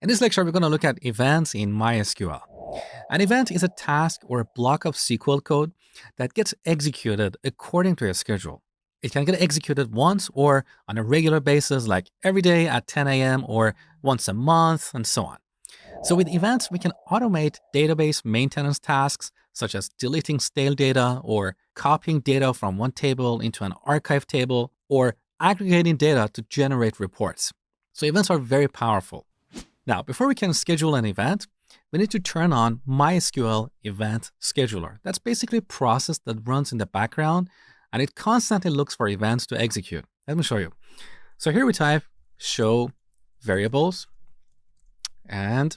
In this lecture, we're going to look at events in MySQL. An event is a task or a block of SQL code that gets executed according to a schedule. It can get executed once or on a regular basis, like every day at 10 a.m. or once a month, and so on. So with events, we can automate database maintenance tasks, such as deleting stale data or copying data from one table into an archive table or aggregating data to generate reports. So events are very powerful. Now, before we can schedule an event, we need to turn on MySQL Event Scheduler. That's basically a process that runs in the background, and it constantly looks for events to execute. Let me show you. So here we type show variables, and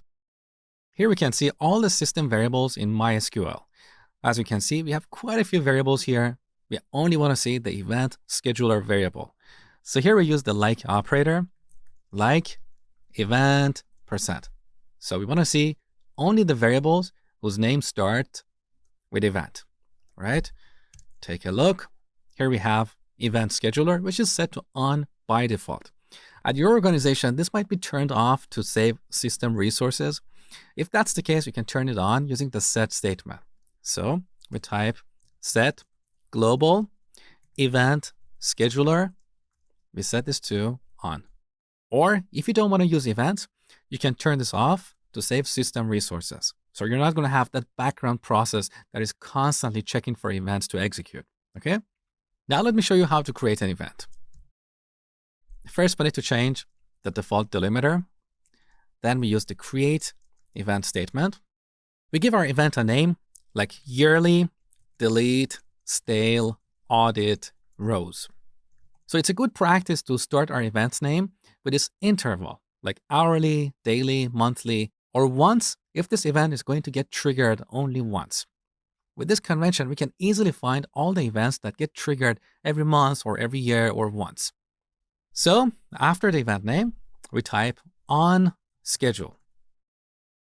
here we can see all the system variables in MySQL. As you can see, we have quite a few variables here. We only want to see the event scheduler variable. So here we use the like operator, like event %. So we want to see only the variables whose names start with event, right? Take a look. Here we have event scheduler, which is set to on by default. At your organization, this might be turned off to save system resources. If that's the case, you can turn it on using the set statement. So we type set global event scheduler. We set this to on. Or if you don't want to use events, you can turn this off to save system resources. So you're not going to have that background process that is constantly checking for events to execute. Okay? Now let me show you how to create an event. First, we need to change the default delimiter. Then we use the create event statement. We give our event a name like yearly, delete, stale, audit, rows. So it's a good practice to start our event's name with this interval, like hourly, daily, monthly, or once if this event is going to get triggered only once. With this convention, we can easily find all the events that get triggered every month or every year or once. So after the event name, we type on schedule.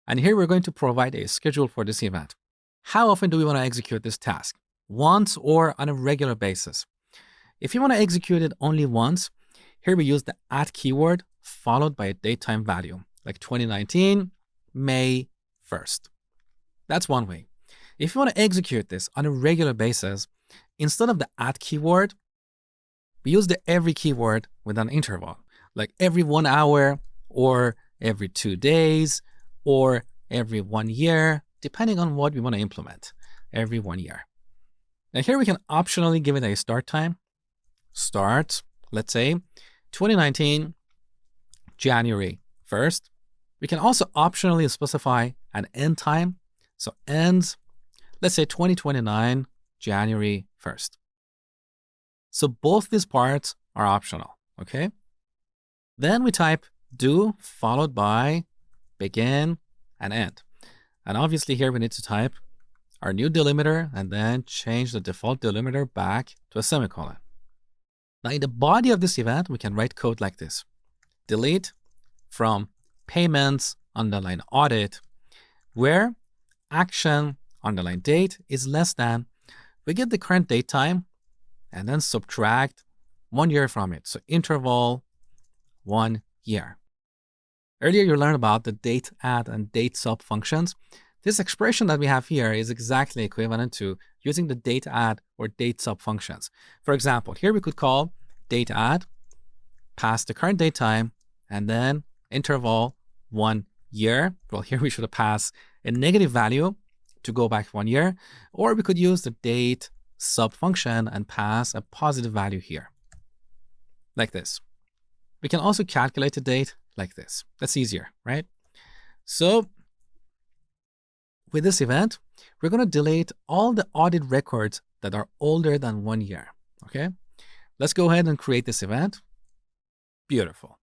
And here we're going to provide a schedule for this event. How often do we want to execute this task? Once or on a regular basis? If you want to execute it only once, here we use the @ keyword followed by a datetime value, like 2019, May 1st. That's one way. If you want to execute this on a regular basis, instead of the @ keyword, we use the every keyword with an interval, like every 1 hour or every 2 days or every 1 year, depending on what we want to implement, every 1 year. Now here we can optionally give it a start time. Start, let's say, 2019, January 1st. We can also optionally specify an end time. So ends, let's say 2029, January 1st. So both these parts are optional, okay? Then we type do followed by begin and end. And obviously here we need to type our new delimiter and then change the default delimiter back to a semicolon. Now in the body of this event, we can write code like this. Delete from payments underline audit, where action underline date is less than, we get the current date time and then subtract 1 year from it. So interval 1 year. Earlier you learned about the date add and date sub functions. This expression that we have here is exactly equivalent to using the date add or date sub functions. For example, here we could call date add, pass the current date time, and then interval 1 year. Well, here we should have passed a negative value to go back 1 year, or we could use the date sub function and pass a positive value here, like this. We can also calculate the date like this. That's easier, right? So with this event, we're going to delete all the audit records that are older than 1 year, okay? Let's go ahead and create this event. Beautiful.